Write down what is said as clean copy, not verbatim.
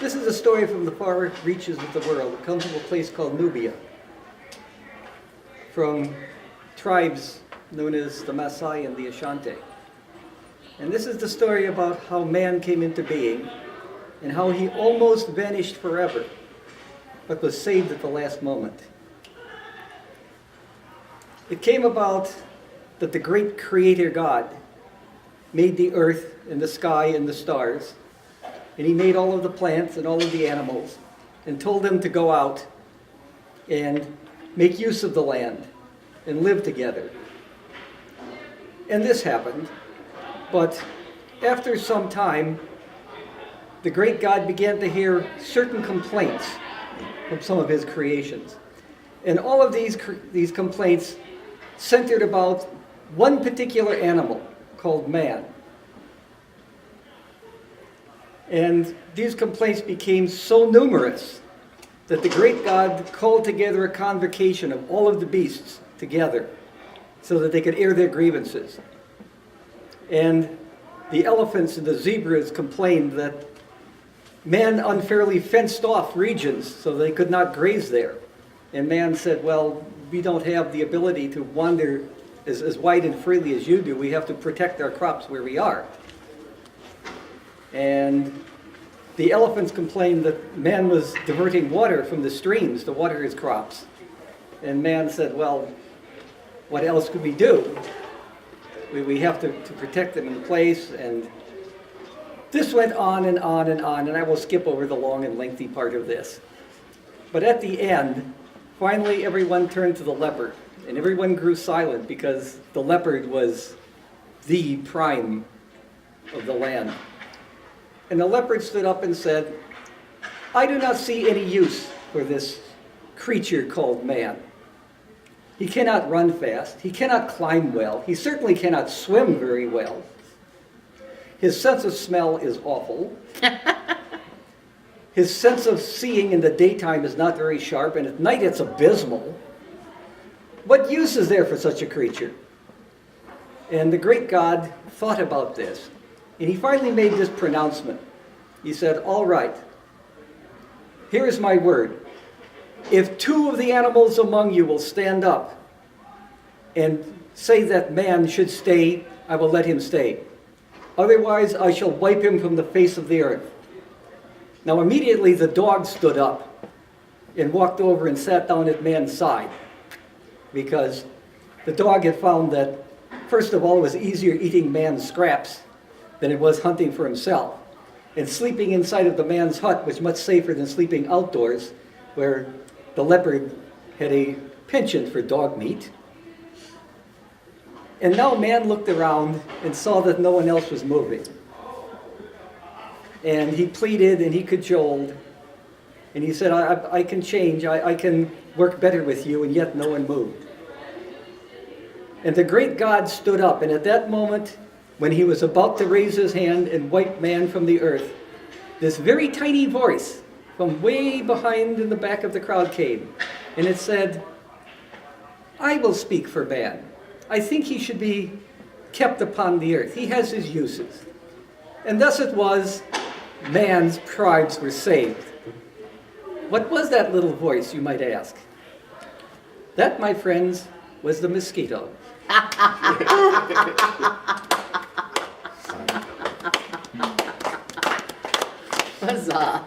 This is a story from the far reaches of the world. It comes from a place called Nubia, from tribes known as the Maasai and the Ashanti. And this is the story about how man came into being and how he almost vanished forever, but was saved at the last moment. It came about that the great creator God made the earth and the sky and the stars, and he made all of the plants and all of the animals and told them to go out and make use of the land and live together. And this happened, but after some time, the great God began to hear certain complaints from some of his creations. And all of these complaints centered about one particular animal called man. And these complaints became so numerous that the great God called together a convocation of all of the beasts together so that they could air their grievances. And the elephants and the zebras complained that man unfairly fenced off regions so they could not graze there. And man said, well, we don't have the ability to wander as wide and freely as you do. We have to protect our crops where we are. And the elephants complained that man was diverting water from the streams to water his crops. And man said, well, what else could we do? We have to protect them in place. And this went on and on and on, and I will skip over the long and lengthy part of this. But at the end, finally everyone turned to the leopard, and everyone grew silent because the leopard was the prime of the land. And the leopard stood up and said, I do not see any use for this creature called man. He cannot run fast. He cannot climb well. He certainly cannot swim very well. His sense of smell is awful. His sense of seeing in the daytime is not very sharp, and at night it's abysmal. What use is there for such a creature? And the great God thought about this, and he finally made this pronouncement. He said, all right, here is my word. If two of the animals among you will stand up and say that man should stay, I will let him stay. Otherwise, I shall wipe him from the face of the earth. Now immediately the dog stood up and walked over and sat down at man's side, because the dog had found that, first of all, it was easier eating man's scraps than it was hunting for himself. And sleeping inside of the man's hut was much safer than sleeping outdoors, where the leopard had a penchant for dog meat. And now man looked around and saw that no one else was moving. And he pleaded and he cajoled. And he said, I can change, I can work better with you, and yet no one moved. And the great God stood up, and at that moment, when he was about to raise his hand and wipe man from the earth, this very tiny voice from way behind in the back of the crowd came, and it said, I will speak for man. I think he should be kept upon the earth. He has his uses. And thus it was, man's tribes were saved. What was that little voice, you might ask? That, my friends, was the mosquito. Huzzah.